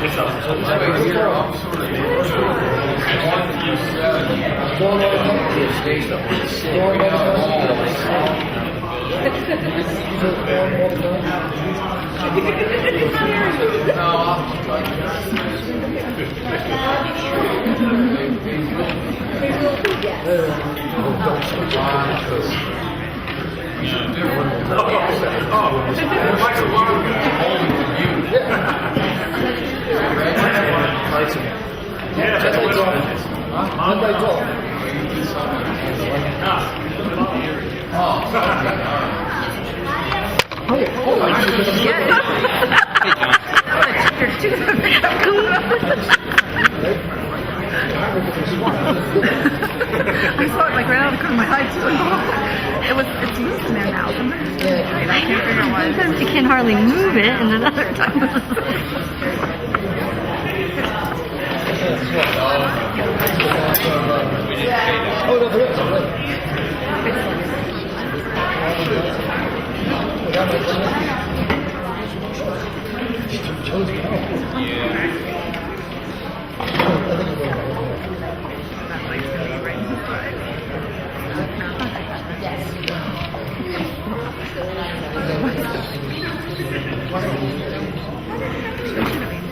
I saw it like right out of the corner of my eye too. It's moved in there now. Sometimes it's really great. I can't figure out why. Sometimes you can hardly move it, and then other times.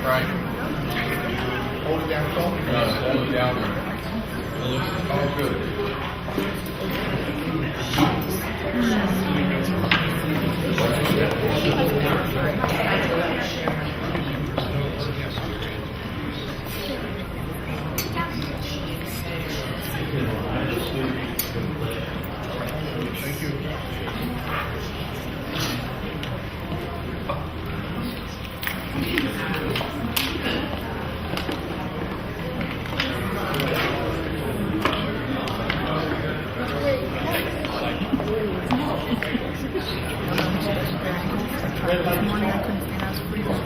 Right. Hold it down, hold it down. It looks all good. Thank you.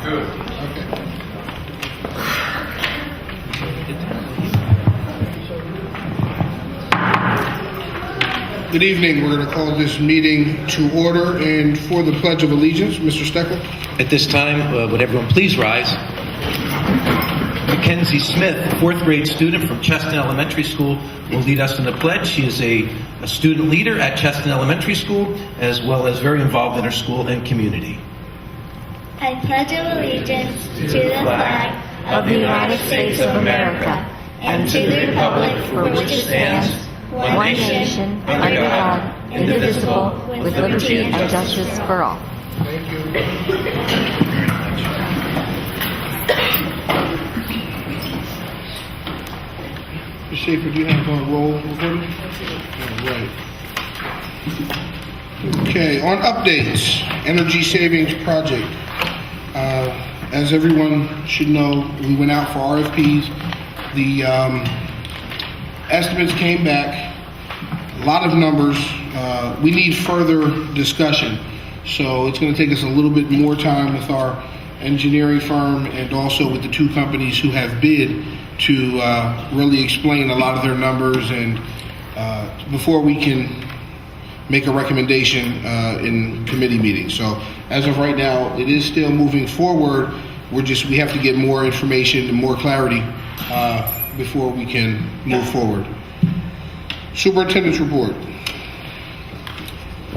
Good. Okay. Good evening. We're going to call this meeting to order, and for the Pledge of Allegiance, Mr. Steckle. At this time, would everyone please rise? Mackenzie Smith, fourth grade student from Cheston Elementary School, will lead us in the pledge. She is a student leader at Cheston Elementary School, as well as very involved in her school and community. I pledge allegiance to the flag of the United States of America and to the republic for which it stands, one nation, under God, indivisible, with liberty and justice for all. Thank you. Ms. Schaefer, do you have a roll recording? All right. Okay, on updates, energy savings project. As everyone should know, we went out for RFPs. The estimates came back, a lot of numbers. We need further discussion. So it's going to take us a little bit more time with our engineering firm and also with the two companies who have bid to really explain a lot of their numbers and before we can make a recommendation in committee meetings. So as of right now, it is still moving forward. We have to get more information and more clarity before we can move forward. Superintendent's report.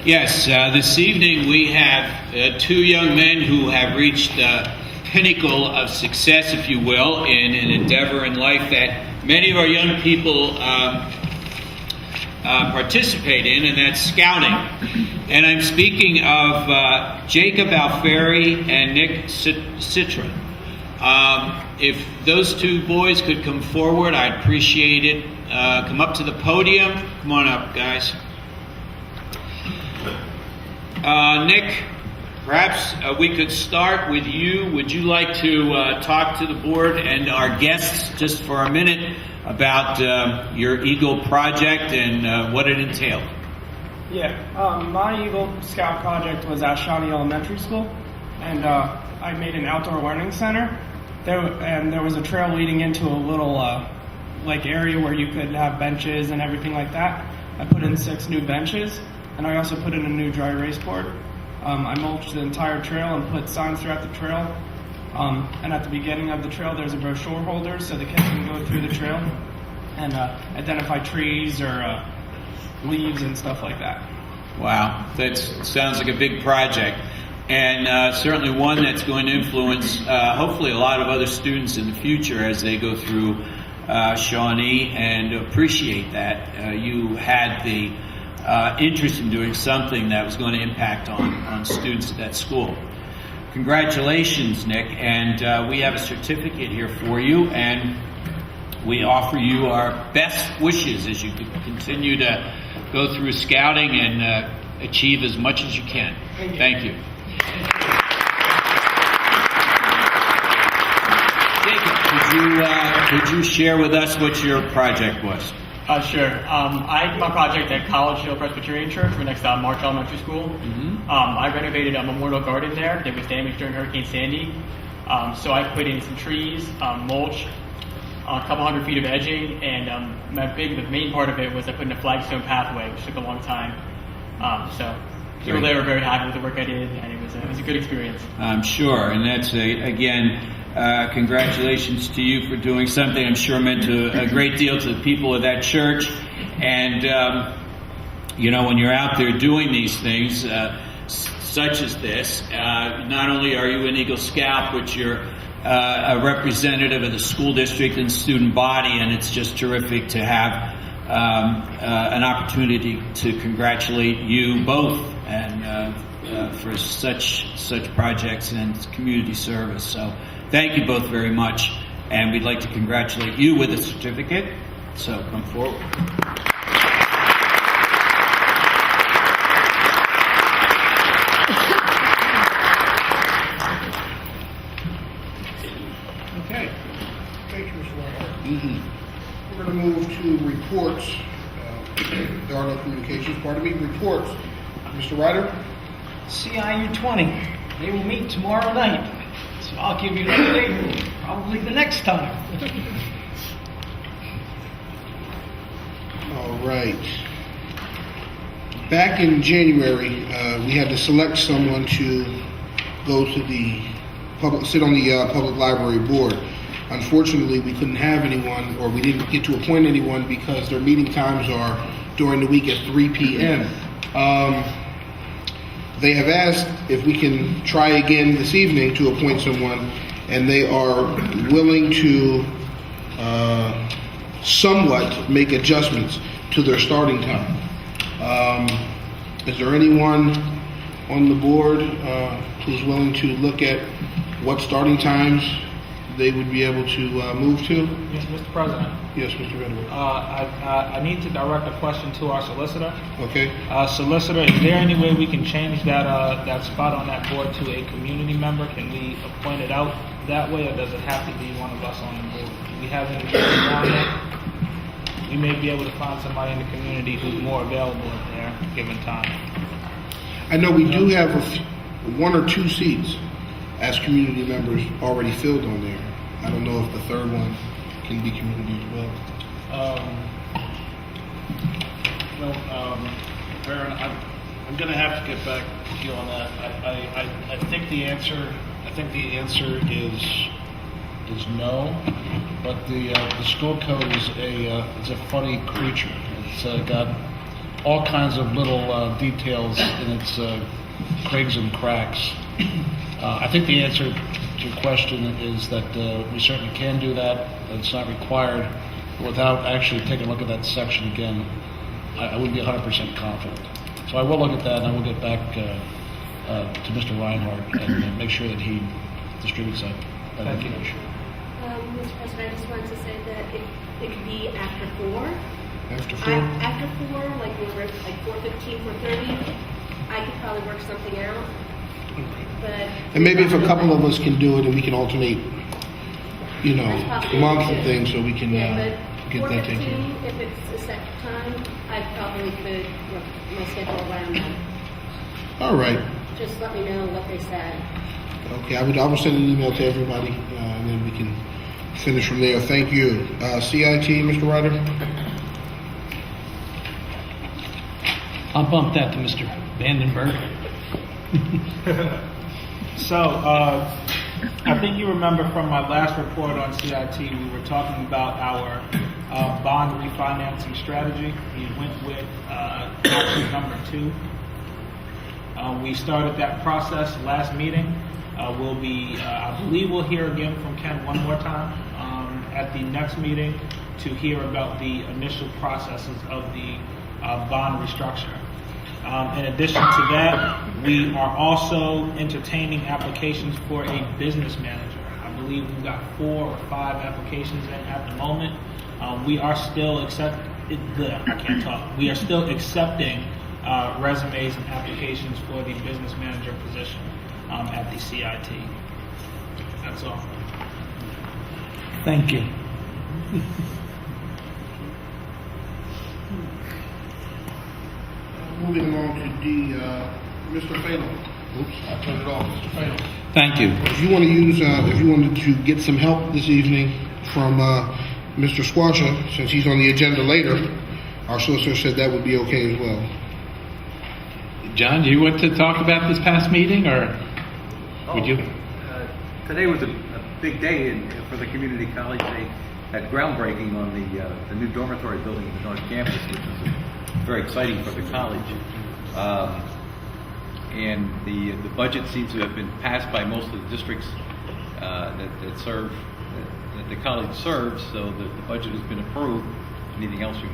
Yes, this evening we have two young men who have reached the pinnacle of success, if you will, in an endeavor in life that many of our young people participate in, and that's scouting. And I'm speaking of Jacob Alfieri and Nick Citron. If those two boys could come forward, I'd appreciate it. Come up to the podium. Come on up, guys. Nick, perhaps we could start with you. Would you like to talk to the board and our guests just for a minute about your Eagle project and what it entailed? Yeah, my Eagle Scout project was at Shawnee Elementary School, and I made an outdoor learning center. There was a trail leading into a little like area where you could have benches and everything like that. I put in 6 new benches, and I also put in a new dry erase board. I mulched the entire trail and put signs throughout the trail. And at the beginning of the trail, there's a brochure holder so the kids can go through the trail and identify trees or leaves and stuff like that. Wow, that sounds like a big project, and certainly one that's going to influence hopefully a lot of other students in the future as they go through Shawnee, and appreciate that you had the interest in doing something that was going to impact on students at that school. Congratulations, Nick, and we have a certificate here for you, and we offer you our best wishes as you continue to go through scouting and achieve as much as you can. Thank you. Jacob, could you share with us what your project was? Sure. I did my project at College Hill Presbyterian Church. We're next to March Elementary School. I renovated a memorial garden there that was damaged during Hurricane Sandy. So I put in some trees, mulch, a couple hundred feet of edging, and the main part of it was I put in a flagstone pathway, which took a long time. So people there were very happy with the work I did, and it was a good experience. I'm sure, and that's again. Congratulations to you for doing something I'm sure meant a great deal to the people of that church. And, when you're out there doing these things, such as this, not only are you an Eagle Scout, but you're a representative of the school district and student body, and it's just terrific to have an opportunity to congratulate you both and for such projects and community service. So thank you both very much, and we'd like to congratulate you with a certificate. So come forward. Okay. Thank you, Mr. White. We're going to move to reports. There are no communications. Reports. Mr. Ryder? CIU 20. They will meet tomorrow night. So I'll give you an update probably the next time. All right. Back in January, we had to select someone to go to sit on the public library board. Unfortunately, we couldn't have anyone, or we didn't get to appoint anyone because their meeting times are during the week at 3 p.m. They have asked if we can try again this evening to appoint someone, and they are willing to somewhat make adjustments to their starting time. Is there anyone on the board who's willing to look at what starting times they would be able to move to? Yes, Mr. President. Yes, Mr. Redwood. I need to direct a question to our solicitor. Okay. Solicitor, is there any way we can change that spot on that board to a community member? Can we appoint it out that way, or does it have to be one of us on the board? Do we have any on there? We may be able to find somebody in the community who's more available at their given time. I know we do have one or two seats as community members already filled on there. I don't know if the third one can be community as well. Baron, I'm going to have to get back to you on that. I think the answer is no, but the school code is a funny creature. It's got all kinds of little details in its crigs and cracks. I think the answer to your question is that we certainly can do that. It's not required. But without actually taking a look at that section again, I wouldn't be 100% confident. So I will look at that, and I will get back to Mr. Reinhardt and make sure that he distributes that information. Mr. President, I just wanted to say that it could be after 4. After 4? After 4, like 4:15, 4:30, I could probably work something out. But And maybe if a couple of us can do it, and we can alternate, months and things, so we can get that taken care of. if it's a set time, I probably could work my schedule around that. All right. Just let me know what they said. Okay, I will send an email to everybody, and then we can finish from there. Thank you. CIT, Mr. Ryder? I'll bump that to Mr. Vandenberg. So, I think you remember from my last report on CIT, we were talking about our bond refinancing strategy. We went with option number 2. We started that process last meeting. I believe we'll hear again from Ken one more time at the next meeting to hear about the initial processes of the bond restructure. In addition to that, we are also entertaining applications for a business manager. I believe we've got 4 or 5 applications in at the moment. We are still We are still accepting resumes and applications for the business manager position at the CIT. That's all. Thank you. Moving along to D, Mr. Fano. Oops, I turned it off. Mr. Fano. Thank you. If you want to use, if you wanted to get some help this evening from Mr. Squasha, since he's on the agenda later, our solicitor said that would be okay as well. John, do you want to talk about this past meeting, or would you? Today was a big day for the community college. They had groundbreaking on the new dormitory building at the North Campus, which is very exciting for the college. And the budget seems to have been passed by most of the districts that the college serves, so the budget has been approved. Anything else you?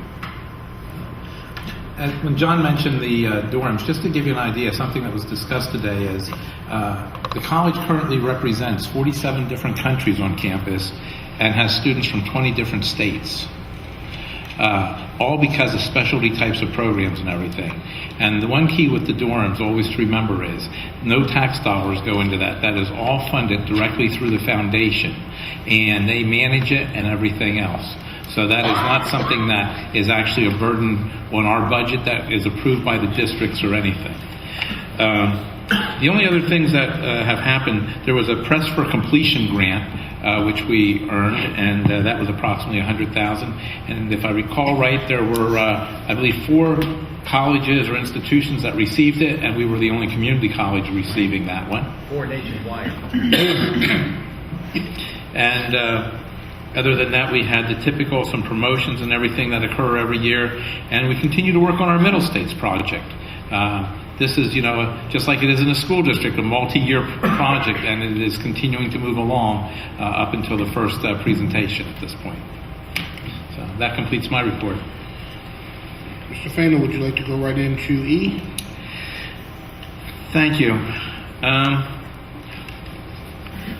When John mentioned the dorms, just to give you an idea, something that was discussed today is the college currently represents 47 different countries on campus and has students from 20 different states, all because of specialty types of programs and everything. And the one key with the dorms always to remember is no tax dollars go into that. That is all funded directly through the foundation, and they manage it and everything else. So that is not something that is actually a burden on our budget that is approved by the districts or anything. The only other things that have happened, there was a Press for Completion grant, which we earned, and that was approximately $100,000. And if I recall right, there were, I believe, 4 colleges or institutions that received it, and we were the only community college receiving that one. 4 nationwide. And other than that, we had the typical, some promotions and everything that occur every year, and we continue to work on our Middle States project. This is, just like it is in a school district, a multi-year project, and it is continuing to move along up until the first presentation at this point. So that completes my report. Mr. Fano, would you like to go right into E? Thank you.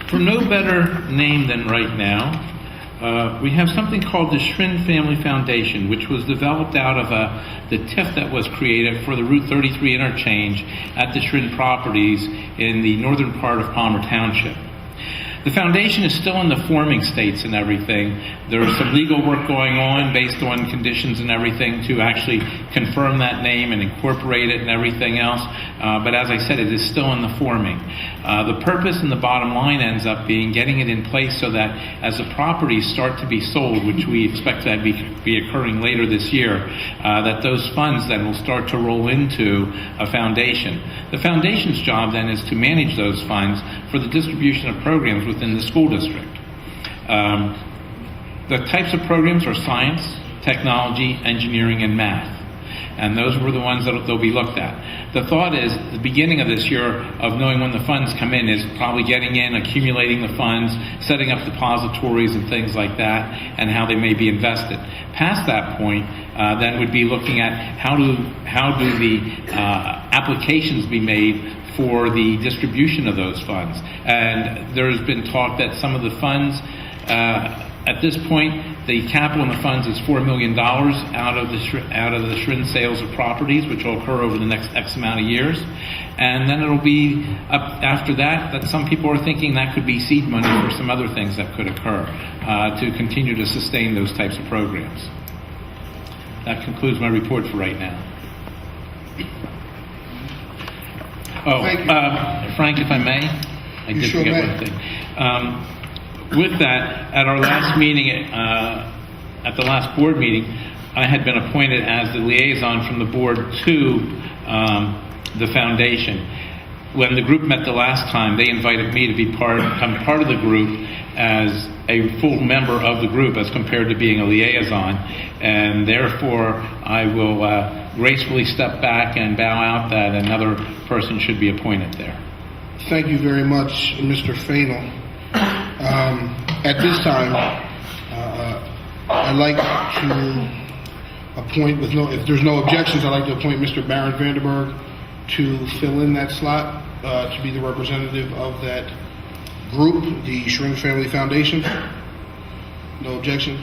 For no better name than right now, we have something called the Schrin Family Foundation, which was developed out of the TIF that was created for the Route 33 interchange at the Schrin properties in the northern part of Palmer Township. The foundation is still in the forming states and everything. There is some legal work going on based on conditions and everything to actually confirm that name and incorporate it and everything else. But as I said, it is still in the forming. The purpose and the bottom line ends up being getting it in place so that as the properties start to be sold, which we expect that be occurring later this year, that those funds then will start to roll into a foundation. The foundation's job then is to manage those funds for the distribution of programs within the school district. The types of programs are science, technology, engineering, and math. And those were the ones that they'll be looked at. The thought is, the beginning of this year of knowing when the funds come in is probably getting in, accumulating the funds, setting up depositories and things like that, and how they may be invested. Past that point, then would be looking at how do the applications be made for the distribution of those funds. And there's been talk that some of the funds, at this point, the capital in the funds is $4 million out of the Schrin sales of properties, which will occur over the next X amount of years. And then it'll be up after that some people are thinking that could be seed money for some other things that could occur to continue to sustain those types of programs. That concludes my report for right now. Oh, Frank, if I may, I did forget one thing. With that, at our last meeting, at the last board meeting, I had been appointed as the liaison from the board to the foundation. when the group met the last time, they invited me to become part of the group as a full member of the group as compared to being a liaison. And therefore, I will gracefully step back and bow out that another person should be appointed there. Thank you very much, Mr. Fainal. At this time, I'd like to appoint, if there's no objections, I'd like to appoint Mr. Baron Vanderberg to fill in that slot, to be the representative of that group, the Shrink Family Foundation. No objection?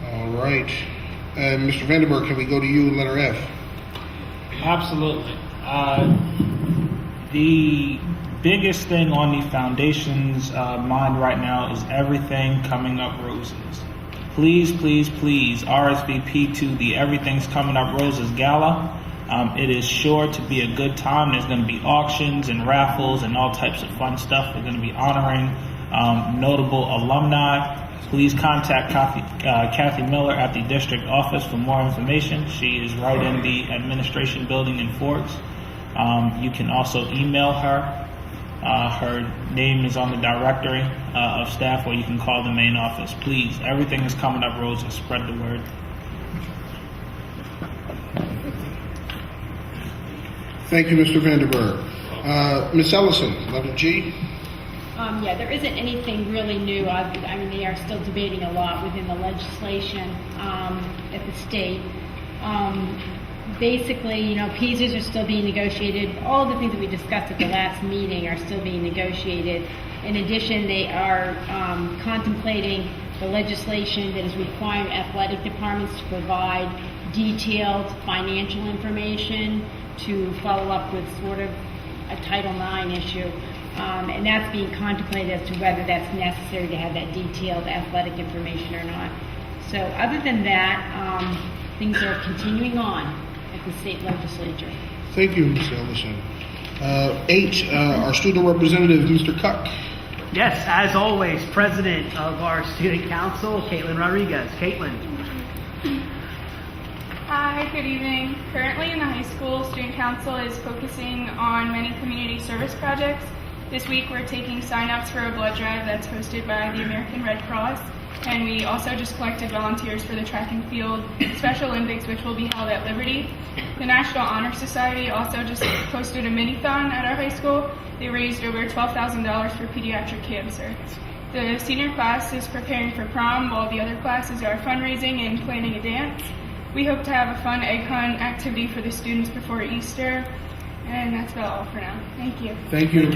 All right. And Mr. Vanderberg, can we go to you, letter F? Absolutely. The biggest thing on the foundation's mind right now is everything coming up roses. Please, please, please RSVP to the Everything's Coming Up Roses Gala. It is sure to be a good time. There's going to be auctions and raffles and all types of fun stuff. We're going to be honoring notable alumni. Please contact Kathy Miller at the district office for more information. She is right in the administration building in Forks. You can also email her. Her name is on the directory of staff, or you can call the main office. Please, everything is coming up roses. Spread the word. Thank you, Mr. Vanderberg. Ms. Ellison, letter G. Yeah, there isn't anything really new. I mean, they are still debating a lot within the legislation at the state. Basically, you know, PEASers are still being negotiated. All the things that we discussed at the last meeting are still being negotiated. In addition, they are contemplating the legislation that is requiring athletic departments to provide detailed financial information to follow up with sort of a Title IX issue. And that's being contemplated as to whether that's necessary to have that detailed athletic information or not. So other than that, things are continuing on at the state legislature. Thank you, Ms. Ellison. H, our student representative, Mr. Cuck. Yes, as always, president of our student council, Caitlin Rodriguez. Caitlin. Hi, good evening. Currently in the high school, student council is focusing on many community service projects. This week we're taking sign-ups for a blood drive that's hosted by the American Red Cross, and we also just collected volunteers for the track and field Special Olympics, which will be held at Liberty. The National Honor Society also just hosted a mini-thon at our high school. They raised over $12,000 for pediatric cancer. The senior class is preparing for prom, while the other classes are fundraising and planning a dance. We hope to have a fun egg hunt activity for the students before Easter. And that's about all for now. Thank you. Thank you.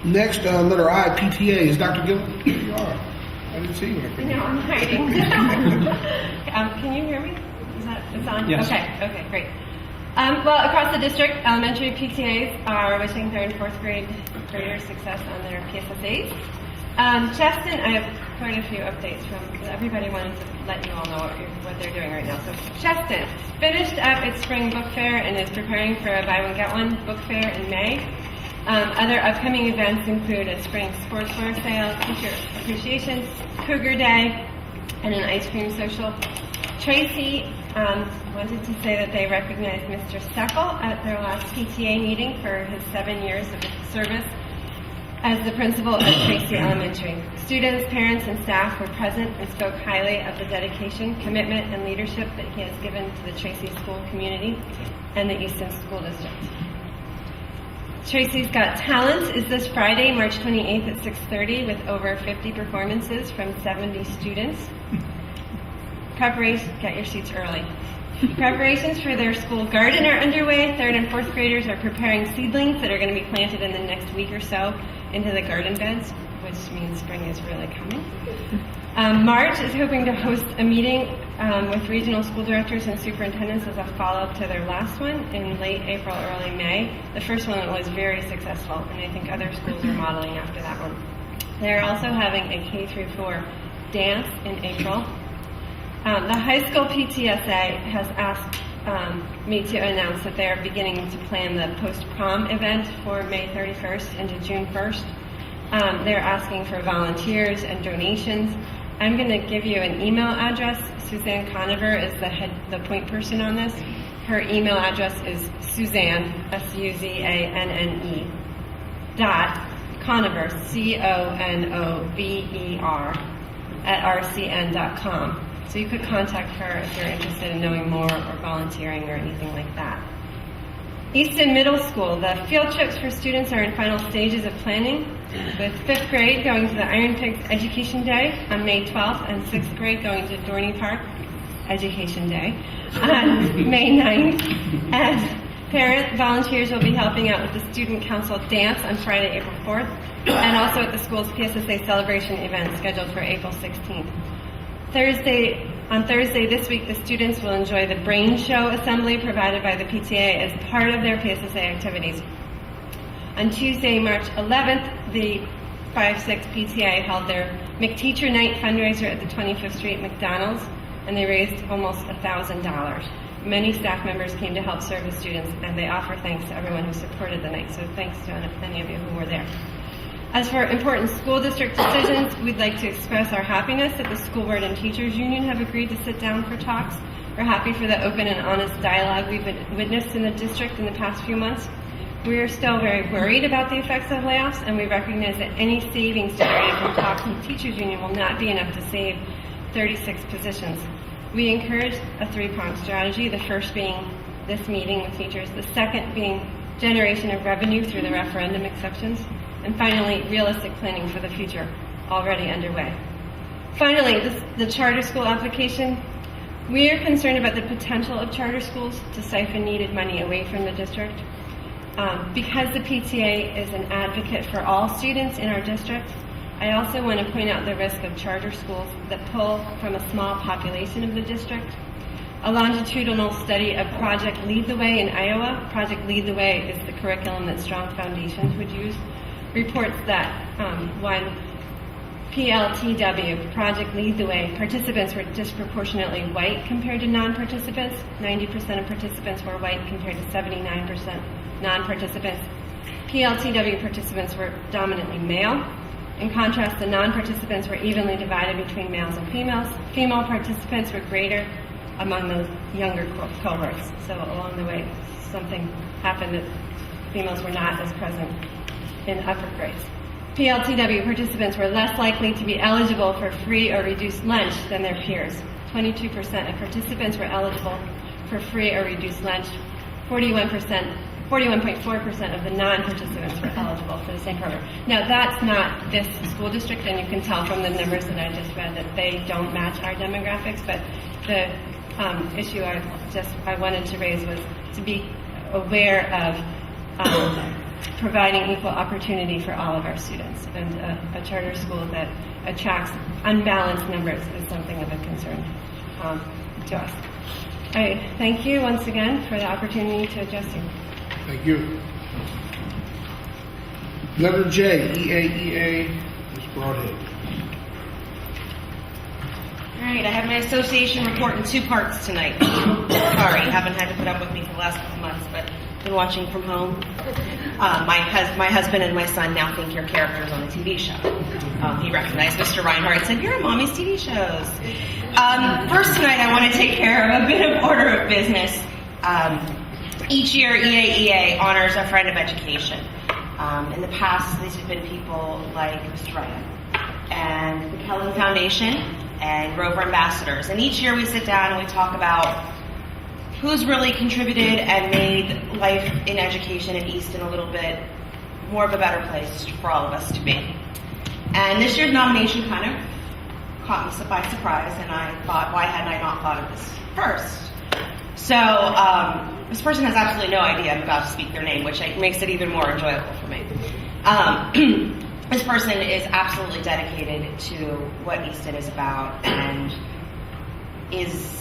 Next, letter I, PTA, is Dr. Gill. Here you are. I didn't see you. No, I'm hiding. Can you hear me? It's on? Yes. Okay, great. Well, across the district, elementary PTAs are wishing 3rd and 4th grade graders success on their PSSAs. Cheston, I have quite a few updates from, everybody wanted to let you all know what they're doing right now. So Cheston finished up its spring book fair and is preparing for a buy one get one book fair in May. Other upcoming events include a spring sportswear sale, teacher appreciation, Cougar Day, and an ice cream social. Tracy wanted to say that they recognized Mr. Steckel at their last PTA meeting for his 7 years of service as the principal of Tracy Elementary. Students, parents, and staff were present and spoke highly of the dedication, commitment, and leadership that he has given to the Tracy school community and the Easton School District. Tracy's Got Talent is this Friday, March 28th at 6:30 with over 50 performances from 70 students. Preparation, get your seats early. Preparations for their school garden are underway. 3rd and 4th graders are preparing seedlings that are going to be planted in the next week or so into the garden beds, which means spring is really coming. March is hoping to host a meeting with regional school directors and superintendents as a follow-up to their last one in late April, early May. The first one was very successful, and I think other schools are modeling after that one. They're also having a K-4 dance in April. The high school PTSA has asked me to announce that they are beginning to plan the post-prom event for May 31st into June 1st. They're asking for volunteers and donations. I'm going to give you an email address. Suzanne Conover is the point person on this. Her email address is Suzanne, Suzanne, Conover, Conover, @rcn.com. So you could contact her if you're interested in knowing more or volunteering or anything like that. Easton Middle School, the field trips for students are in final stages of planning, with 5th grade going to the Iron Pigs Education Day on May 12th and 6th grade going to Dorney Park Education Day on May 9th. And parent volunteers will be helping out with the Student Council Dance on Friday, April 4th, and also at the school's PSSA celebration event scheduled for April 16th. On Thursday this week, the students will enjoy the Brain Show assembly provided by the PTA as part of their PSSA activities. On Tuesday, March 11th, the 5-6 PTA held their McTeacher Night fundraiser at the 25th Street McDonald's, and they raised almost $1,000. Many staff members came to help serve the students, and they offer thanks to everyone who supported the night, so thanks to any of you who were there. As for important school district decisions, we'd like to express our happiness that the School Board and Teachers Union have agreed to sit down for talks. We're happy for the open and honest dialogue we've witnessed in the district in the past few months. We are still very worried about the effects of layoffs, and we recognize that any savings generated from talks with the Teachers Union will not be enough to save 36 positions. We encourage a 3-pronged strategy, the first being this meeting with teachers, the second being generation of revenue through the referendum exceptions, and finally, realistic planning for the future, already underway. Finally, the charter school application. We are concerned about the potential of charter schools to siphon needed money away from the district. Because the PTA is an advocate for all students in our district, I also want to point out the risk of charter schools that pull from a small population of the district. A longitudinal study of Project Lead the Way in Iowa, Project Lead the Way is the curriculum that Strong Foundations would use, reports that when PLTW, Project Lead the Way, participants were disproportionately white compared to non-participants. 90% of participants were white compared to 79% non-participants. PLTW participants were dominantly male. In contrast, the non-participants were evenly divided between males and females. Female participants were greater among the younger cohorts. So along the way, something happened that females were not as present in upper grades. PLTW participants were less likely to be eligible for free or reduced lunch than their peers. 22% of participants were eligible for free or reduced lunch. 41.4% of the non-participants were eligible for the same program. Now, that's not this school district, and you can tell from the numbers that I just read that they don't match our demographics, but the issue I wanted to raise was to be aware of providing equal opportunity for all of our students, and a charter school that attracts unbalanced numbers is something of a concern to us. I thank you once again for the opportunity to address you. Thank you. Letter J, EAEA, Ms. Broadhead. All right, I have my association report in 2 parts tonight. Sorry, haven't had to put up with me for the last couple months, but been watching from home. My husband and my son now think you're characters on a TV show. He recognized Mr. Reinhardt and said, "You're on Mommy's TV shows." First tonight, I want to take care of a bit of order of business. Each year, EAEA honors a friend of education. In the past, these have been people like Mr. Ryan and the Kellen Foundation and Rover Ambassadors. And each year we sit down and we talk about who's really contributed and made life in education in Easton a little bit more of a better place for all of us to be. And this year's nomination kind of caught me by surprise, and I thought, why hadn't I not thought of this first? So this person has absolutely no idea I'm about to speak their name, which makes it even more enjoyable for me. This person is absolutely dedicated to what Easton is about and is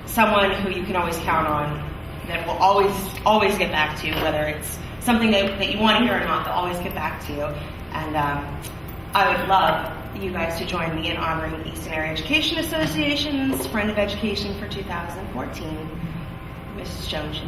someone who you can always count on, that will always get back to you, whether it's something that you want to hear or not, they'll always get back to you. And I would love you guys to join me in honoring Easton Area Education Association's Friend of Education for 2014, Mrs. Jones.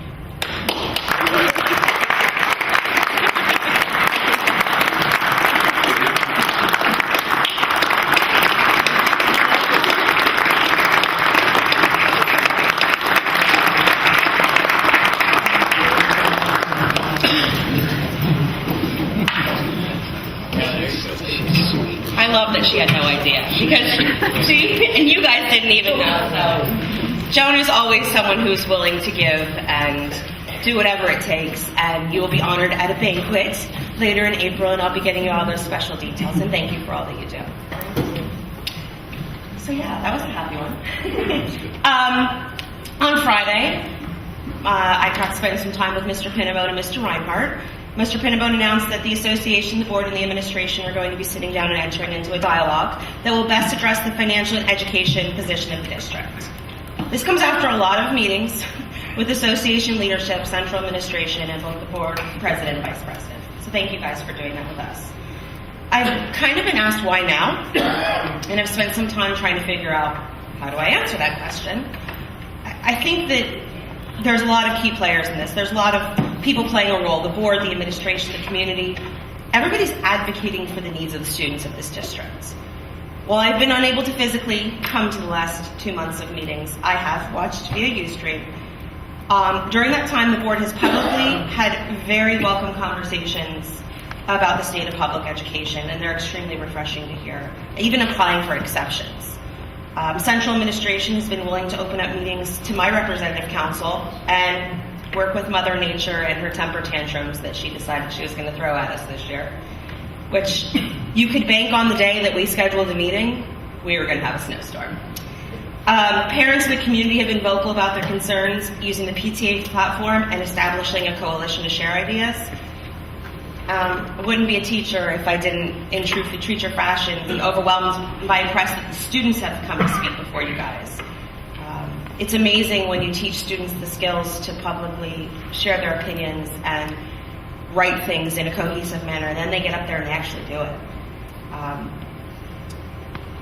I love that she had no idea, because and you guys didn't even know. So Joan is always someone who's willing to give and do whatever it takes, and you will be honored at a banquet later in April, and I'll be getting you all those special details, and thank you for all that you do. So yeah, that was a happy one. On Friday, I got to spend some time with Mr. Pinnabone and Mr. Reinhardt. Mr. Pinnabone announced that the association, the board, and the administration are going to be sitting down and entering into a dialogue that will best address the financial and education position of the district. This comes after a lot of meetings with association leadership, central administration, and both the board, president, and vice president. So thank you guys for doing that with us. I've kind of been asked why now, and I've spent some time trying to figure out how do I answer that question. I think that there's a lot of key players in this. There's a lot of people playing a role, the board, the administration, the community. Everybody's advocating for the needs of the students of this district. While I've been unable to physically come to the last 2 months of meetings, I have watched via Ustream. During that time, the board has publicly had very welcome conversations about the state of public education, and they're extremely refreshing to hear, even applying for exceptions. Central administration has been willing to open up meetings to my representative council and work with Mother Nature and her temper tantrums that she decided she was going to throw at us this year, which you could bank on the day that we scheduled the meeting, we were going to have a snowstorm. Parents in the community have been vocal about their concerns using the PTA platform and establishing a coalition to share ideas. I wouldn't be a teacher if I didn't, in true teacher fashion, be overwhelmed by impressed that the students have come to speak before you guys. It's amazing when you teach students the skills to publicly share their opinions and write things in a cohesive manner, and then they get up there and they actually do it.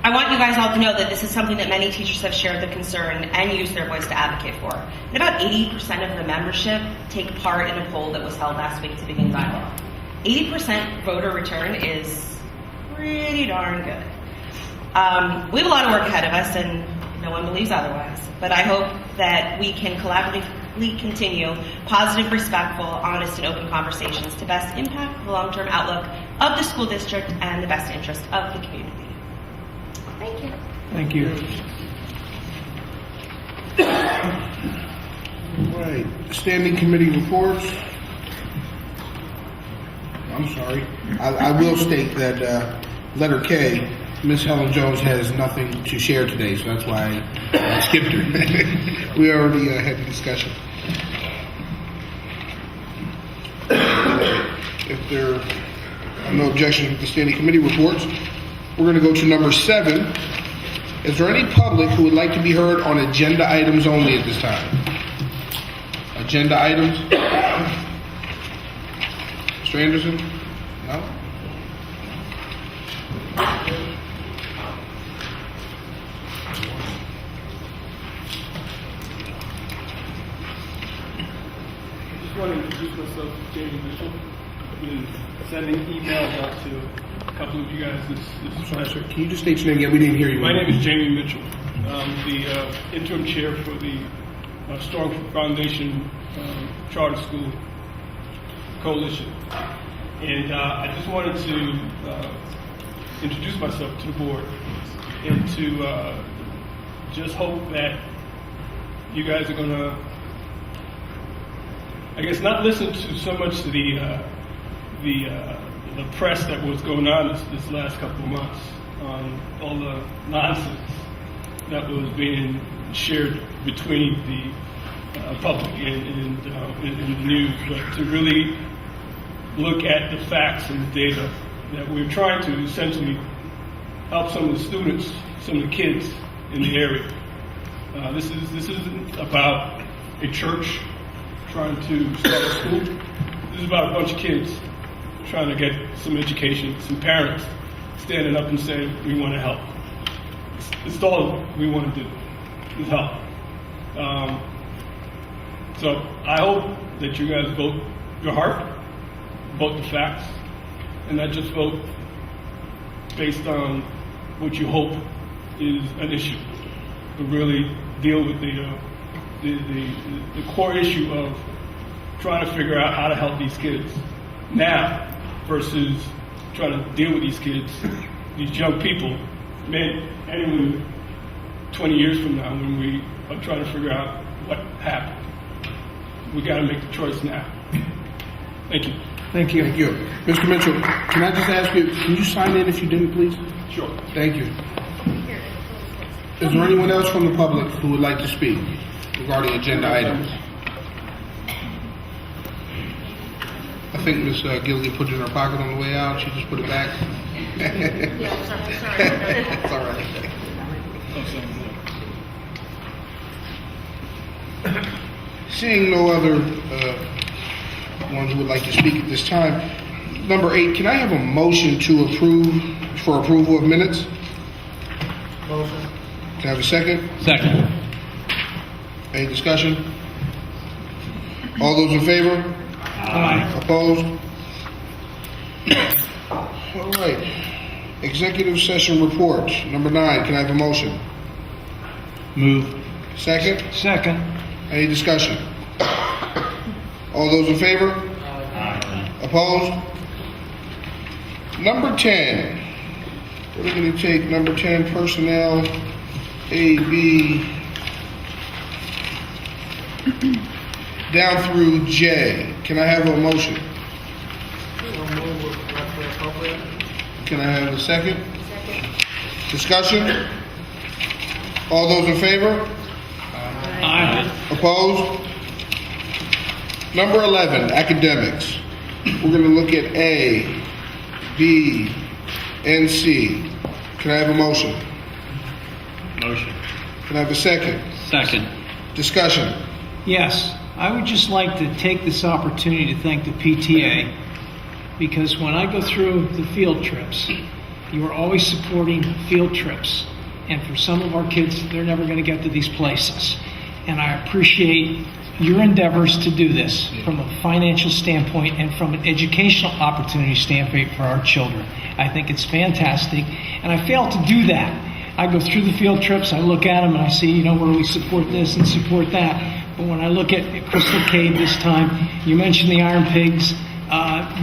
I want you guys all to know that this is something that many teachers have shared the concern and used their voice to advocate for. And about 80% of the membership take part in a poll that was held last week to begin dialogue. 80% voter return is pretty darn good. We have a lot of work ahead of us, and no one believes otherwise. But I hope that we can collaboratively continue positive, respectful, honest, and open conversations to best impact the long-term outlook of the school district and the best interest of the community. Thank you. Thank you. All right. Standing committee reports. I'm sorry. I will state that letter K, Ms. Helen Jones has nothing to share today, so that's why I skipped her. We already had the discussion. If there are no objections with the standing committee reports, we're going to go to number 7. Is there any public who would like to be heard on agenda items only at this time? Agenda items? Mr. Anderson? No? I just want to introduce myself, Jamie Mitchell. I've been sending emails out to a couple of you guys this Sorry, sir. Can you just state your name again? We didn't hear you. My name is Jamie Mitchell. I'm the interim chair for the Strong Foundation Charter School Coalition. And I just wanted to introduce myself to the board and to just hope that you guys are going to, I guess, not listen to so much to the press that was going on this last couple of months on all the nonsense that was being shared between the public and the news, but to really look at the facts and the data that we're trying to essentially help some of the students, some of the kids in the area. This isn't about a church trying to start a school. This is about a bunch of kids trying to get some education, some parents standing up and saying, we want to help. It's all we want to do, is help. So I hope that you guys vote your heart, vote the facts, and not just vote based on what you hope is an issue, but really deal with the core issue of trying to figure out how to help these kids now versus trying to deal with these kids these young people, men and women, 20 years from now when we are trying to figure out what happened. We got to make the choice now. Thank you. Thank you. Thank you. Mr. Mitchell, can I just ask you, can you sign in if you didn't, please? Sure. Thank you. Is there anyone else from the public who would like to speak regarding agenda items? I think Ms. Gilligan put it in her pocket on the way out. She just put it back. It's all right. Seeing no other ones who would like to speak at this time, number 8, can I have a motion to approve for approval of minutes? Motion. Can I have a second? Second. Any discussion? All those in favor? Aye. Opposed? All right. Executive session report, number 9. Can I have a motion? Move. Second? Second. Any discussion? All those in favor? Opposed? Number 10. We're going to take number 10, personnel, A, B, down through J. Can I have a motion? Can I have a second? Discussion? All those in favor? Aye. Opposed? Number 11, academics. We're going to look at A, B, and C. Can I have a motion? Motion. Can I have a second? Second. Discussion? Yes, I would just like to take this opportunity to thank the PTA, because when I go through the field trips, you are always supporting field trips. And for some of our kids, they're never going to get to these places. And I appreciate your endeavors to do this from a financial standpoint and from an educational opportunity standpoint for our children. I think it's fantastic, and I fail to do that. I go through the field trips, I look at them, and I see, where we support this and support that. But when I look at Crystal Cave this time, you mentioned the Iron Pigs,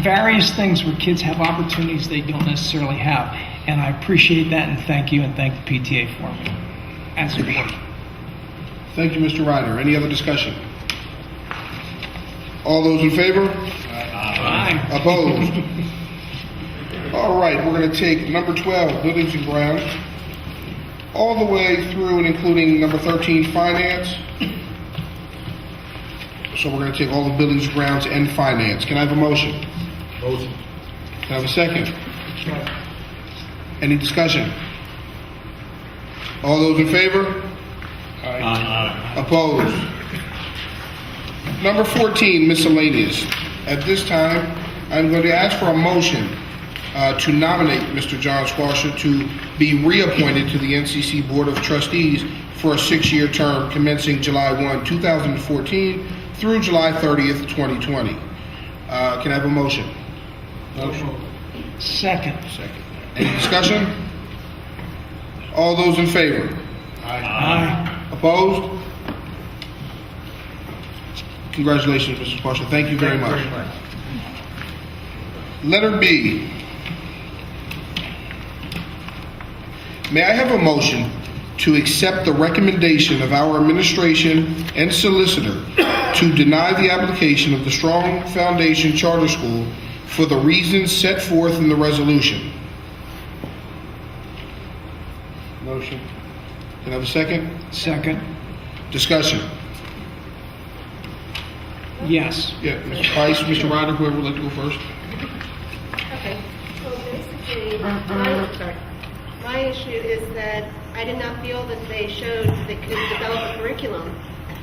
various things where kids have opportunities they don't necessarily have. And I appreciate that, and thank you, and thank the PTA for me. And support. Thank you, Mr. Ryder. Any other discussion? All those in favor? Aye. Opposed? All right, we're going to take number 12, buildings and grounds, all the way through and including number 13, finance. So we're going to take all the buildings, grounds, and finance. Can I have a motion? Motion. Can I have a second? Any discussion? All those in favor? Aye. Opposed? Number 14, miscellaneous. At this time, I'm going to ask for a motion to nominate Mr. John Squasher to be reappointed to the NCC Board of Trustees for a 6-year term commencing July 1, 2014 through July 30th, 2020. Can I have a motion? Motion. Second. Any discussion? All those in favor? Aye. Opposed? Congratulations, Mr. Squasher. Thank you very much. Letter B. May I have a motion to accept the recommendation of our administration and solicitor to deny the application of the Strong Foundation Charter School for the reasons set forth in the resolution? Motion. Can I have a second? Second. Discussion. Yes. Yeah, Mr. Price, Mr. Ryder, whoever would like to go first. Okay, so basically, my issue is that I did not feel that they showed they could develop a curriculum,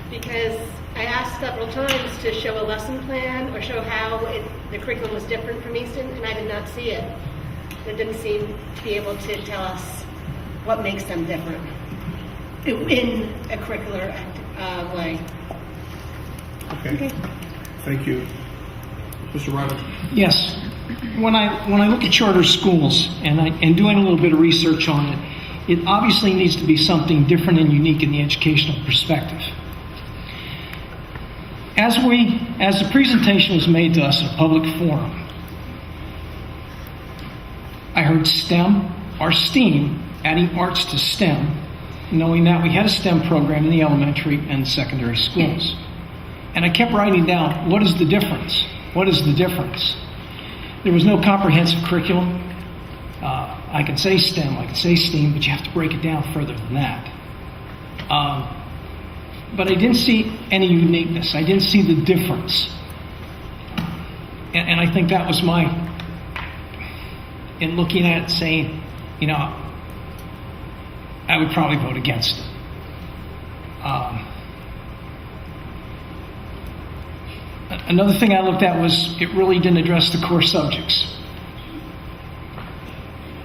because I asked several times to show a lesson plan or show how the curriculum was different from Easton, and I did not see it. They didn't seem to be able to tell us what makes them different in a curricular way. Okay. Thank you. Mr. Ryder. Yes. When I look at charter schools and doing a little bit of research on it, it obviously needs to be something different and unique in the educational perspective. As the presentation was made to us in a public forum, I heard STEM, our STEAM, adding arts to STEM, knowing that we had a STEM program in the elementary and secondary schools. And I kept writing down, what is the difference? What is the difference? There was no comprehensive curriculum. I can say STEM, I can say STEAM, but you have to break it down further than that. But I didn't see any uniqueness. I didn't see the difference. And I think that was in looking at it, saying, I would probably vote against it. Another thing I looked at was it really didn't address the core subjects.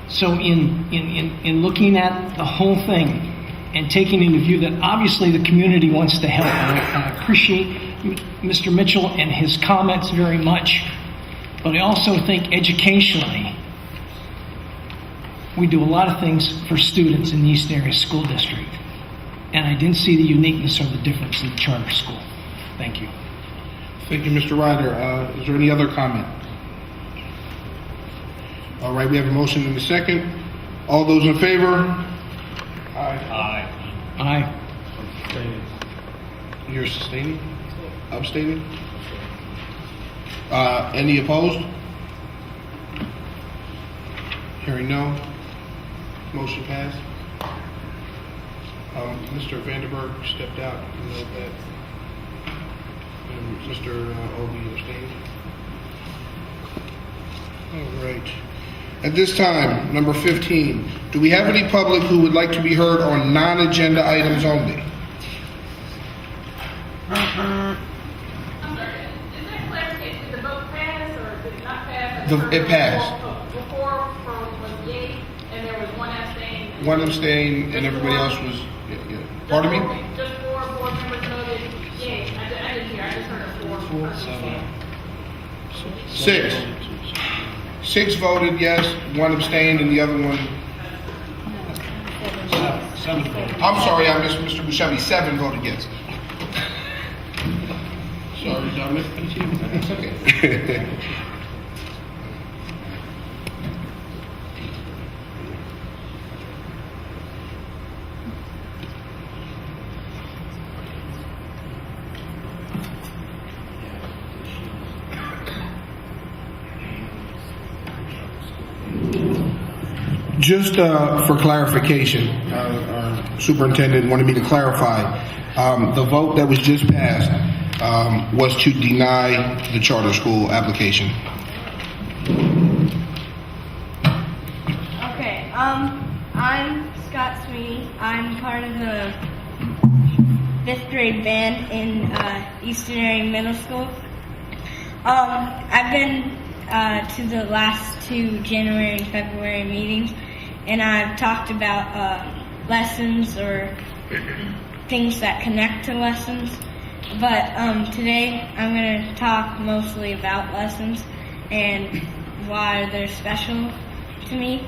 So in looking at the whole thing and taking into view that obviously the community wants to help, and I appreciate Mr. Mitchell and his comments very much, but I also think educationally we do a lot of things for students in the Eastern Area School District, and I didn't see the uniqueness or the difference in the charter school. Thank you. Thank you, Mr. Ryder. Is there any other comment? All right, we have a motion and a second. All those in favor? Aye. Aye. You're sustaining? Abstaining? Any opposed? Hearing no. Motion passed. Mr. Vandenberg stepped out. You know that. And Mr. Obi abstained. All right. At this time, number 15, do we have any public who would like to be heard on non-agenda items only? I'm sorry, is there clarification? Did the vote pass or did it not pass? It passed. Before was yay, and there was one abstain. One abstained, and everybody else was. Yeah. Pardon me? Just 4 board members voted yay. I didn't hear. I just heard a 4. 6. 6 voted yes, 1 abstained, and the other one. 7 voted. I'm sorry, I missed Mr. Buscemi. 7 voted yes. Sorry, Dominic. It's okay. Just for clarification, our superintendent wanted me to clarify, the vote that was just passed was to deny the charter school application. Okay, I'm Scott Sweeney. I'm part of the 5th grade band in Eastern Area Middle School. I've been to the last 2 January and February meetings, and I've talked about lessons or things that connect to lessons. But today I'm going to talk mostly about lessons and why they're special to me.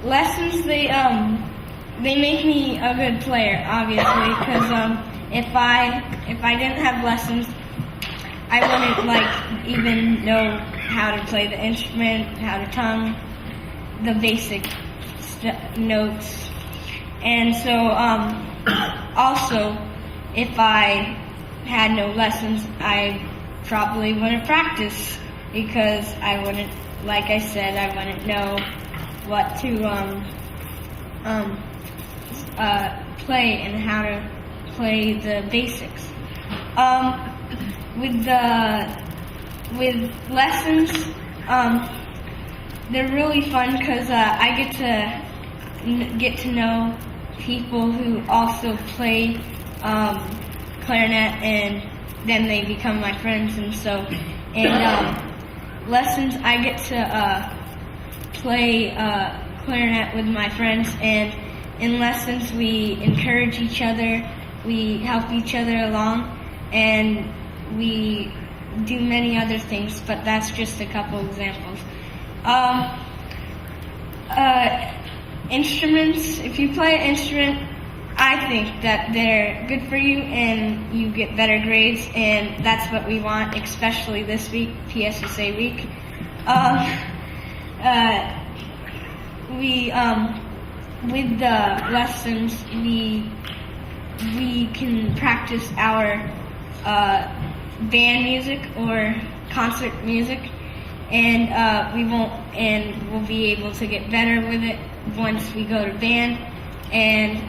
Lessons, they make me a good player, obviously, because if I didn't have lessons, I wouldn't even know how to play the instrument, how to tongue, the basic notes. And so also, if I had no lessons, I probably wouldn't practice, because I wouldn't, like I said, I wouldn't know what to play and how to play the basics. With lessons, they're really fun because I get to know people who also play clarinet, and then they become my friends, and lessons, I get to play clarinet with my friends, and in lessons we encourage each other, we help each other along, and we do many other things, but that's just a couple examples. Instruments, if you play an instrument, I think that they're good for you and you get better grades, and that's what we want, especially this week, PSSA week. we with the lessons we can practice our band music or concert music, and we'll be able to get better with it once we go to band, and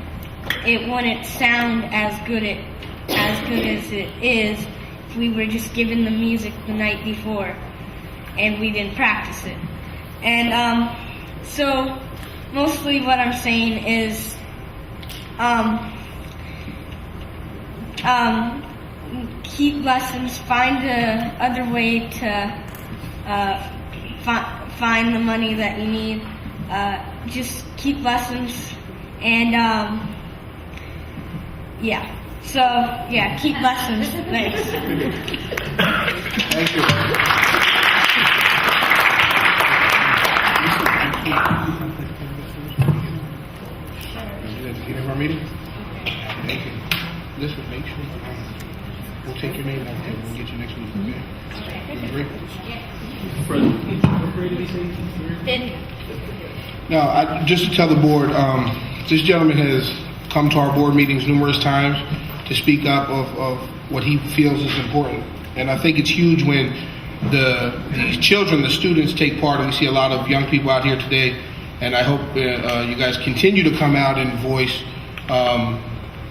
it wouldn't sound as good as it is if we were just given the music the night before and we didn't practice it. And so mostly what I'm saying is keep lessons, find a other way to find the money that you need. Just keep lessons, and yeah. So yeah, keep lessons. Thanks. Thank you. End of our meeting? Thank you. Listen, make sure we'll take your name off there. We'll get you next week, okay? You agree? Now, just to tell the board, this gentleman has come to our board meetings numerous times to speak up of what he feels is important. And I think it's huge when the children, the students take part, and we see a lot of young people out here today. And I hope you guys continue to come out and voice,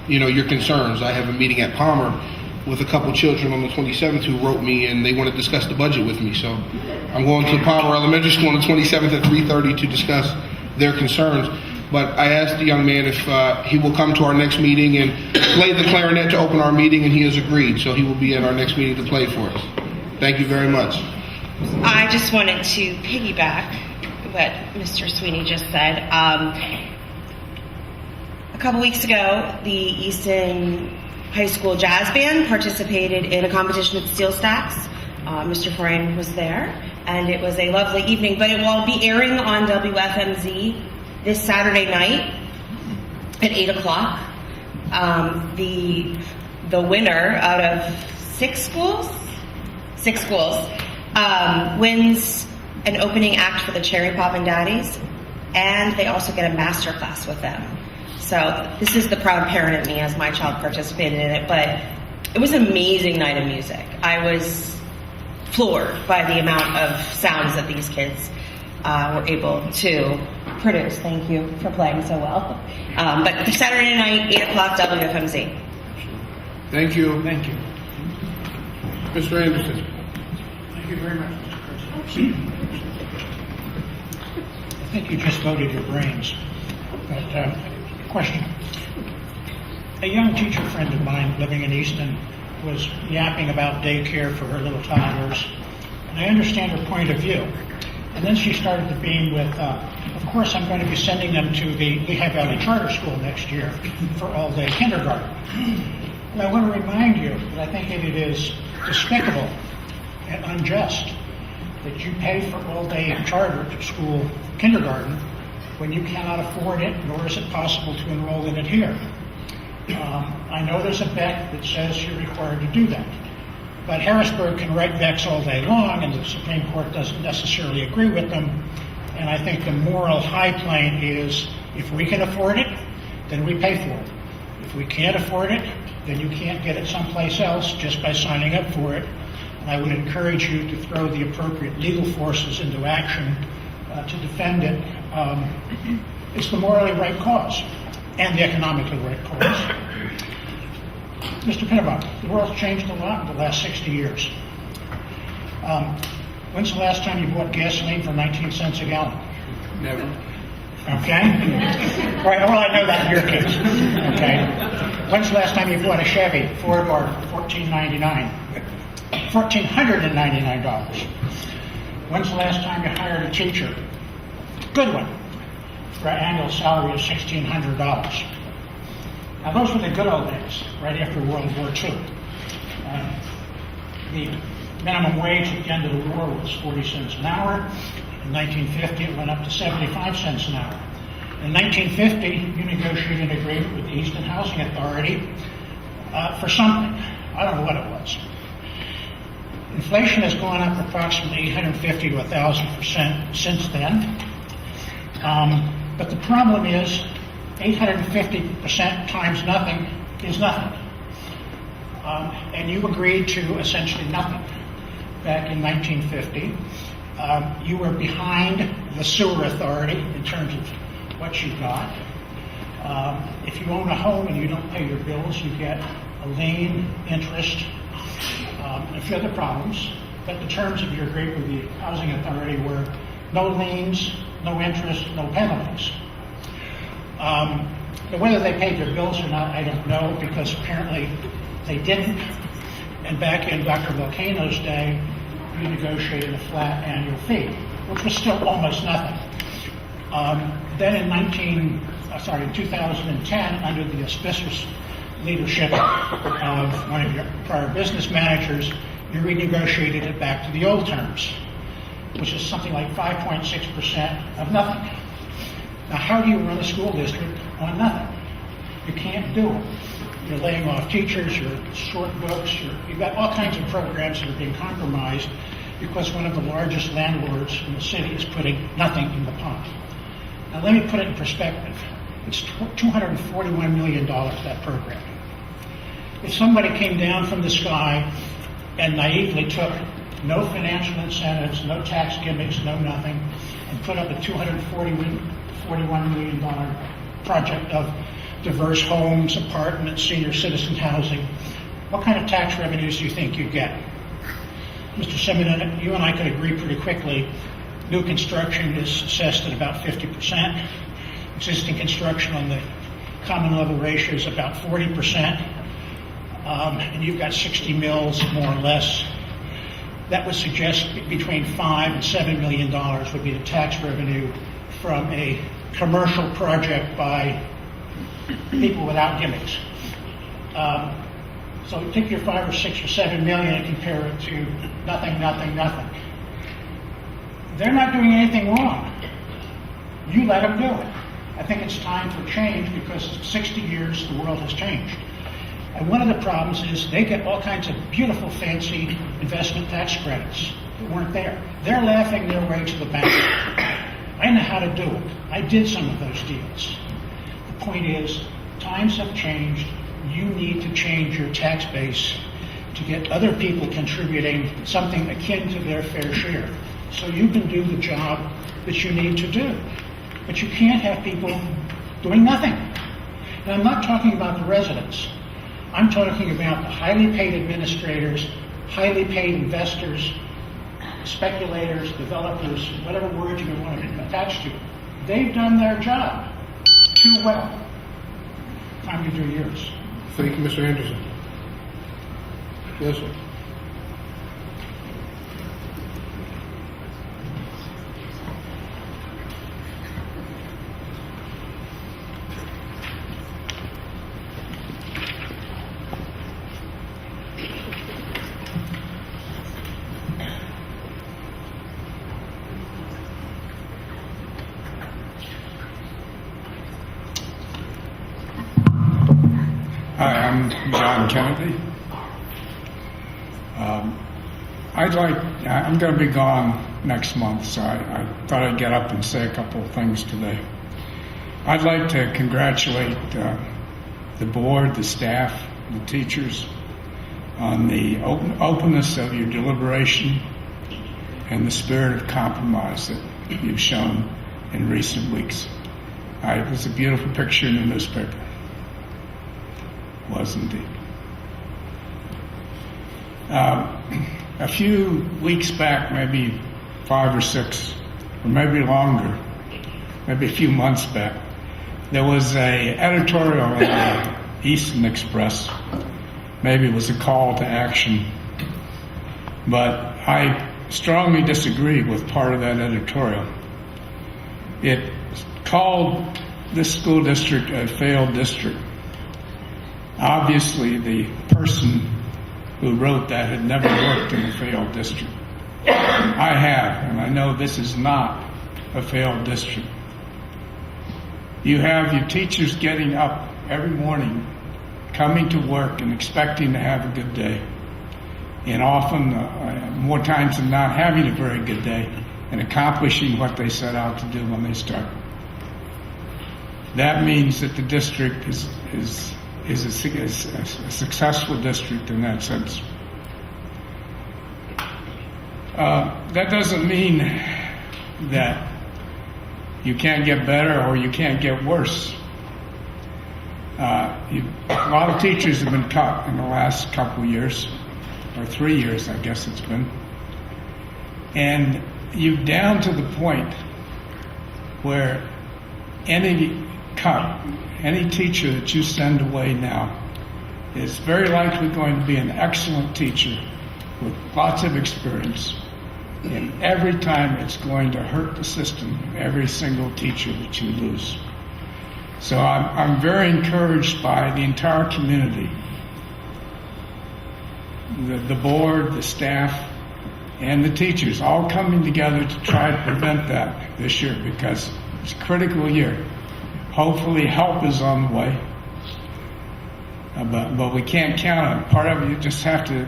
your concerns. I have a meeting at Palmer with a couple children on the 27th who wrote me, and they want to discuss the budget with me. So I'm going to Palmer Elementary School on the 27th at 3:30 to discuss their concerns. But I asked the young man if he will come to our next meeting and play the clarinet to open our meeting, and he has agreed. So he will be at our next meeting to play for us. Thank you very much. I just wanted to piggyback what Mr. Sweeney just said. A couple weeks ago, the Easton High School Jazz Band participated in a competition at Steel Stacks. Mr. Freund was there, and it was a lovely evening. But it will be airing on WFMZ this Saturday night at 8 o'clock. The winner out of six schools wins an opening act for the Cherry Poppin' Daddies, and they also get a master class with them. So this is the proud parent in me as my child participated in it, but it was an amazing night of music. I was floored by the amount of sounds that these kids were able to produce. Thank you for playing so well. But Saturday night, 8 o'clock, WFMZ. Thank you. Thank you. Mr. Anderson. Thank you very much, Mr. President. I think you just voted your brains. But question. A young teacher friend of mine living in Easton was yapping about daycare for her little toddlers, and I understand her point of view. And then she started to beam with, of course I'm going to be sending them to the Lehigh Valley Charter School next year for all-day kindergarten. And I want to remind you that I think it is despicable and unjust that you pay for all-day charter school kindergarten when you cannot afford it, nor is it possible to enroll in it here. I know there's a BEC that says you're required to do that. But Harrisburg can write BECs all day long, and the Supreme Court doesn't necessarily agree with them. And I think the moral high plane is, if we can afford it, then we pay for it. If we can't afford it, then you can't get it someplace else just by signing up for it. And I would encourage you to throw the appropriate legal forces into action to defend it. It's the morally right cause and the economically right cause. Mr. Pinnebaugh, the world's changed a lot in the last 60 years. When's the last time you bought gasoline for 19 cents a gallon? Never. Okay? Right, well, I know that in your case. Okay? When's the last time you bought a Chevy 4-door for $1,499? $1,499. When's the last time you hired a teacher? Good one. For an annual salary of $1,600. Now, those were the good old days, right after World War II. The minimum wage at the end of the war was 40 cents an hour. In 1950, it went up to 75 cents an hour. In 1950, you negotiated an agreement with the Easton Housing Authority for something. I don't know what it was. Inflation has gone up approximately 850 to 1,000% since then. But the problem is 850% times nothing is nothing. And you agreed to essentially nothing back in 1950. You were behind the sewer authority in terms of what you got. If you own a home and you don't pay your bills, you get a lien, interest, and a few other problems. But the terms of your agreement with the housing authority were no liens, no interest, no penalties. Whether they paid their bills or not, I don't know, because apparently they didn't. And back in Dr. Volcano's day, you negotiated a flat annual fee, which was still almost nothing. Then in 2010, under the auspicious leadership of one of your prior business managers, you renegotiated it back to the old terms, which is something like 5.6% of nothing. Now, how do you run a school district on nothing? You can't do it. You're laying off teachers, you're short books, you've got all kinds of programs that are being compromised because one of the largest landlords in the city is putting nothing in the pot. Now, let me put it in perspective. It's $241 million, that program. If somebody came down from the sky and naively took no financial incentives, no tax gimmicks, no nothing, and put up a $241 million project of diverse homes, apartments, senior citizen housing, what kind of tax revenues do you think you'd get? Mr. Simeon, you and I could agree pretty quickly. New construction is assessed at about 50%. Existing construction on the common level ratio is about 40%. And you've got 60 mills, more or less. That would suggest between $5 and $7 million would be the tax revenue from a commercial project by people without gimmicks. So take your 5 or 6 or 7 million and compare it to nothing, nothing, nothing. They're not doing anything wrong. You let them do it. I think it's time for change because in 60 years the world has changed. And one of the problems is they get all kinds of beautiful, fancy investment tax credits that weren't there. They're laughing their way to the bank. I know how to do it. I did some of those deals. The point is, times have changed. You need to change your tax base to get other people contributing something akin to their fair share, so you can do the job that you need to do. But you can't have people doing nothing. And I'm not talking about the residents. I'm talking about the highly paid administrators, highly paid investors, speculators, developers, whatever word you want to attach to. They've done their job too well. Time to do yours. Thank you, Mr. Anderson. Yes, sir. Hi, I'm John Kennedy. I'm going to be gone next month, so I thought I'd get up and say a couple of things today. I'd like to congratulate the board, the staff, the teachers on the openness of your deliberation and the spirit of compromise that you've shown in recent weeks. It was a beautiful picture in the newspaper. Was indeed. A few weeks back, maybe 5 or 6, or maybe longer, maybe a few months back, there was an editorial in the Eastern Express. Maybe it was a call to action, but I strongly disagree with part of that editorial. It called this school district a failed district. Obviously, the person who wrote that had never worked in a failed district. I have, and I know this is not a failed district. You have your teachers getting up every morning, coming to work and expecting to have a good day, and often, more times than not, having a very good day and accomplishing what they set out to do when they start. that means that the district is a successful district in that sense. That doesn't mean that you can't get better or you can't get worse. A lot of teachers have been cut in the last couple of years, or 3 years, I guess it's been. And you're down to the point where any cut, any teacher that you send away now is very likely going to be an excellent teacher with lots of experience. And every time it's going to hurt the system, every single teacher that you lose. So I'm very encouraged by the entire community, the board, the staff, and the teachers all coming together to try to prevent that this year, because it's a critical year. Hopefully help is on the way, but we can't count on it. Part of it, you just have to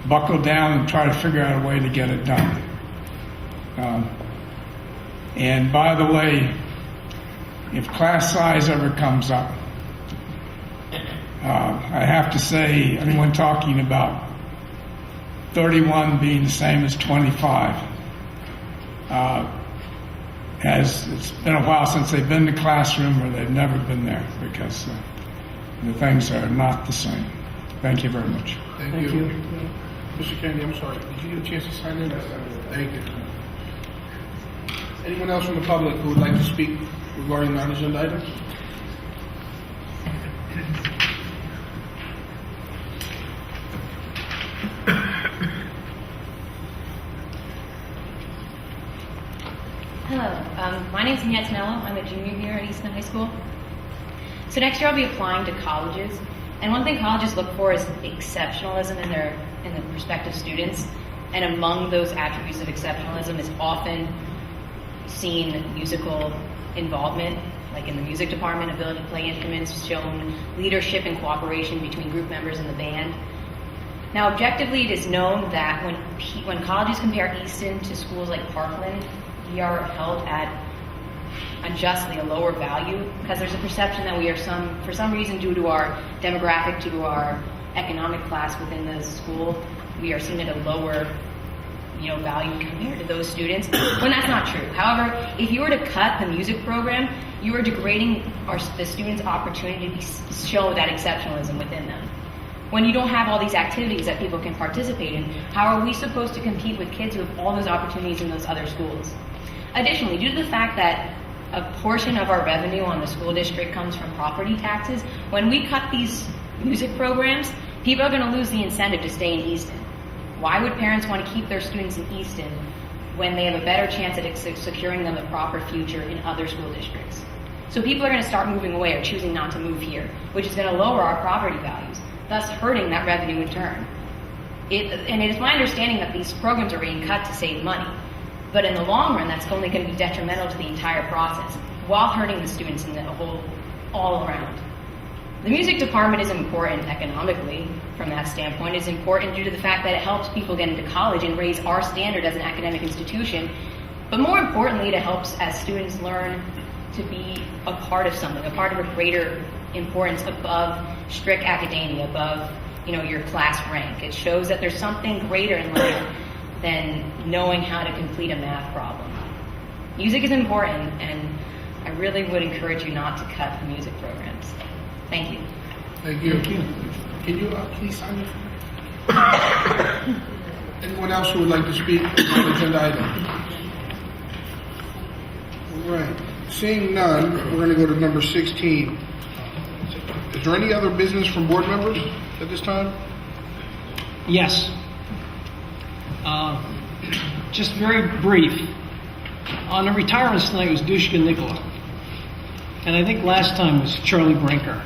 buckle down and try to figure out a way to get it done. And by the way, if class size ever comes up, I have to say, anyone talking about 31 being the same as 25, as it's been a while since they've been in the classroom or they've never been there, because the things are not the same. Thank you very much. Thank you. Mr. Kennedy, I'm sorry. Did you get a chance to sign in? Thank you. Anyone else from the public who would like to speak regarding non-agenda items? Hello, my name is Annette Tinello. I'm a junior here at Easton High School. So next year I'll be applying to colleges, and one thing colleges look for is exceptionalism in the prospective students. And among those attributes of exceptionalism is often seen musical involvement, like in the music department, ability to play instruments, shown leadership and cooperation between group members in the band. Now, objectively, it is known that when colleges compare Easton to schools like Parkland, we are held at unjustly a lower value, because there's a perception that we are for some reason, due to our demographic, due to our economic class within the school, we are seen at a lower value compared to those students, when that's not true. However, if you were to cut the music program, you are degrading the students' opportunity to show that exceptionalism within them. When you don't have all these activities that people can participate in, how are we supposed to compete with kids who have all those opportunities in those other schools? Additionally, due to the fact that a portion of our revenue on the school district comes from property taxes, when we cut these music programs, people are going to lose the incentive to stay in Easton. Why would parents want to keep their students in Easton when they have a better chance at securing them a proper future in other school districts? So people are going to start moving away or choosing not to move here, which is going to lower our property values, thus hurting that revenue in turn. And it is my understanding that these programs are being cut to save money, but in the long run, that's only going to be detrimental to the entire process, while hurting the students in the whole, all around. The music department is important economically from that standpoint. It's important due to the fact that it helps people get into college and raise our standard as an academic institution. But more importantly, it helps as students learn to be a part of something, a part of a greater importance above strict academia, above your class rank. It shows that there's something greater in life than knowing how to complete a math problem. Music is important, and I really would encourage you not to cut the music programs. Thank you. Thank you. Can you please sign it? Anyone else who would like to speak on the agenda item? All right. Seeing none, we're going to go to number 16. Is there any other business from board members at this time? Yes. Just very brief. On the retirements tonight was Dushka Nikola. And I think last time was Charlie Brinker.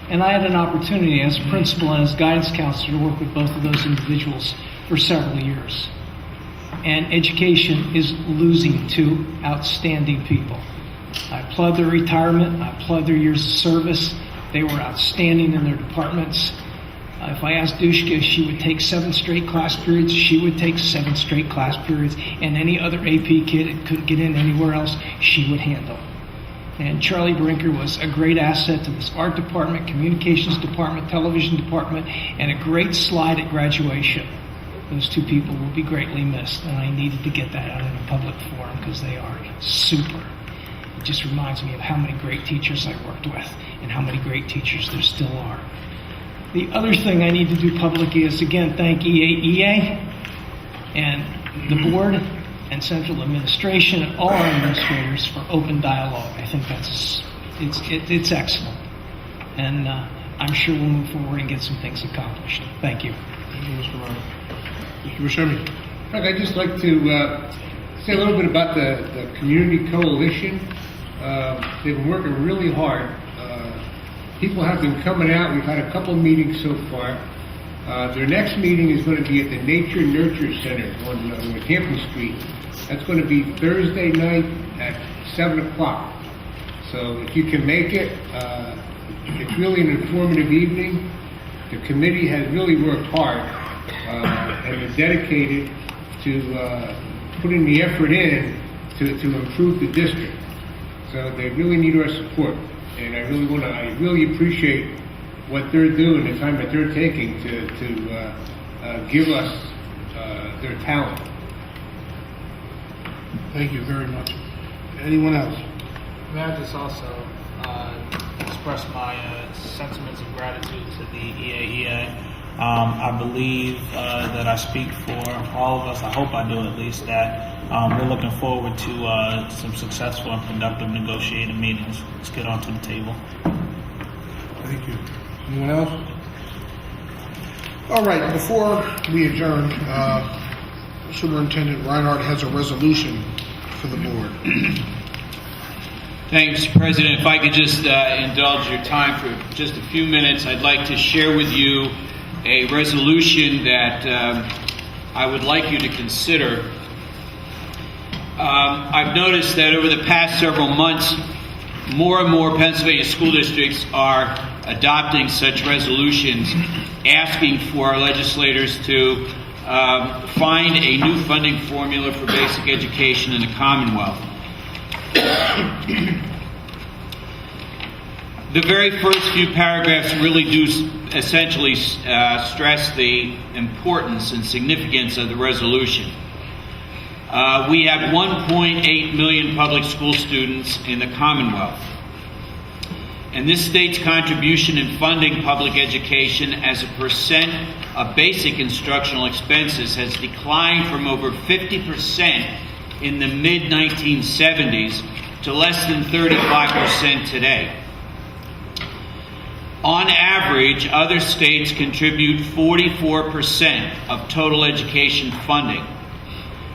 And I had an opportunity as principal and as guidance counselor to work with both of those individuals for several years. And education is losing two outstanding people. I applaud their retirement. I applaud their years of service. They were outstanding in their departments. If I asked Dushka if she would take 7 straight class periods, she would take 7 straight class periods, and any other AP kid that couldn't get in anywhere else, she would handle. And Charlie Brinker was a great asset to this art department, communications department, television department, and a great slide at graduation. Those 2 people will be greatly missed, and I needed to get that out in a public forum because they are super. It just reminds me of how many great teachers I worked with and how many great teachers there still are. The other thing I need to do publicly is, again, thank EA and the board and central administration and all our administrators for open dialogue. I think it's excellent. And I'm sure we'll move forward and get some things accomplished. Thank you. Thank you, Mr. Ryan. Mr. Buscemi. Frank, I'd just like to say a little bit about the Community Coalition. They've been working really hard. People have been coming out. We've had a couple meetings so far. Their next meeting is going to be at the Nature Nurture Center on Northampton Street. That's going to be Thursday night at 7 o'clock. So if you can make it, it's really an informative evening. The committee has really worked hard and is dedicated to putting the effort in to improve the district. So they really need our support. And I really appreciate what they're doing, the time that they're taking to give us their talent. Thank you very much. Anyone else? May I just also express my sentiments of gratitude to the EAEA. I believe that I speak for all of us, I hope I do at least, that we're looking forward to some successful and productive negotiating meetings. Let's get onto the table. Thank you. Anyone else? All right, before we adjourn, Superintendent Reinhardt has a resolution for the board. Thanks, President. If I could just indulge your time for just a few minutes, I'd like to share with you a resolution that I would like you to consider. I've noticed that over the past several months, more and more Pennsylvania school districts are adopting such resolutions, asking for our legislators to find a new funding formula for basic education in the Commonwealth. The very first few paragraphs really do essentially stress the importance and significance of the resolution. We have 1.8 million public school students in the Commonwealth. And this state's contribution in funding public education as a percent of basic instructional expenses has declined from over 50% in the mid-1970s to less than 35% today. On average, other states contribute 44% of total education funding.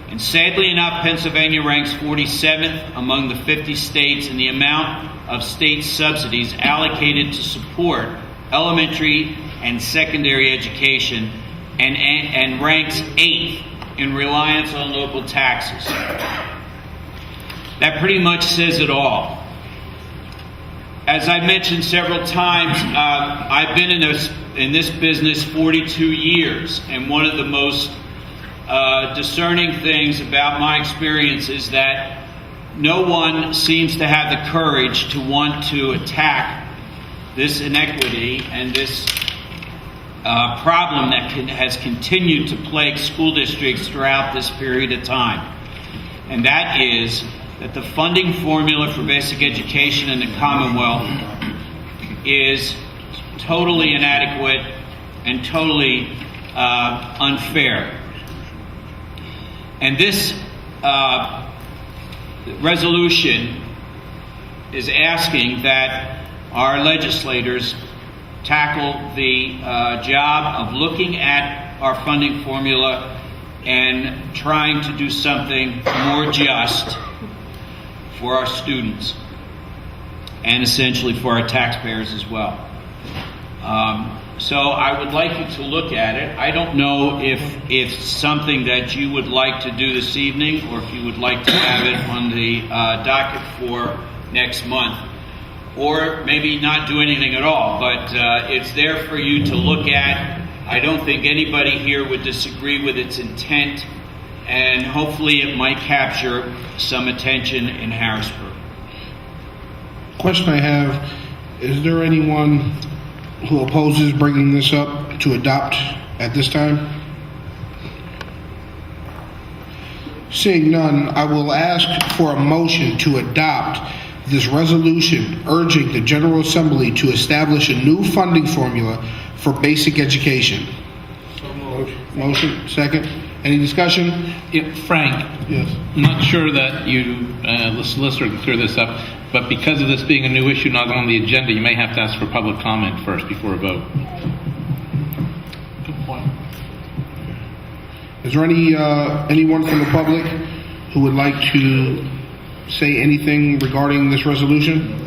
And sadly enough, Pennsylvania ranks 47th among the 50 states in the amount of state subsidies allocated to support elementary and secondary education, and ranks 8th in reliance on local taxes. That pretty much says it all. As I mentioned several times, I've been in this business 42 years, and one of the most discerning things about my experience is that no one seems to have the courage to want to attack this inequity and this problem that has continued to plague school districts throughout this period of time. And that is that the funding formula for basic education in the Commonwealth is totally inadequate and totally unfair. And this resolution is asking that our legislators tackle the job of looking at our funding formula and trying to do something more just for our students and essentially for our taxpayers as well. So I would like you to look at it. I don't know if it's something that you would like to do this evening or if you would like to have it on the docket for next month, or maybe not do anything at all, but it's there for you to look at I don't think anybody here would disagree with its intent, and hopefully it might capture some attention in Harrisburg. Question I have, is there anyone who opposes bringing this up to adopt at this time? Seeing none, I will ask for a motion to adopt this resolution urging the General Assembly to establish a new funding formula for basic education. Motion, second. Any discussion? Yeah, Frank, Yes. I'm not sure that the solicitor can clear this up, but because of this being a new issue not on the agenda, you may have to ask for public comment first before a vote. Good point. Is there anyone from the public who would like to say anything regarding this resolution?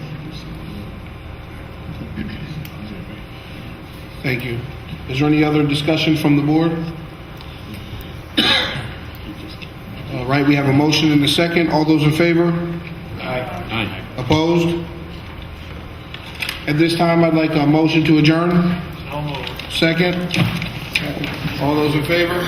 Thank you. Is there any other discussion from the board? All right, we have a motion and a second. All those in favor? Aye. Opposed? At this time, I'd like a motion to adjourn. Second. All those in favor?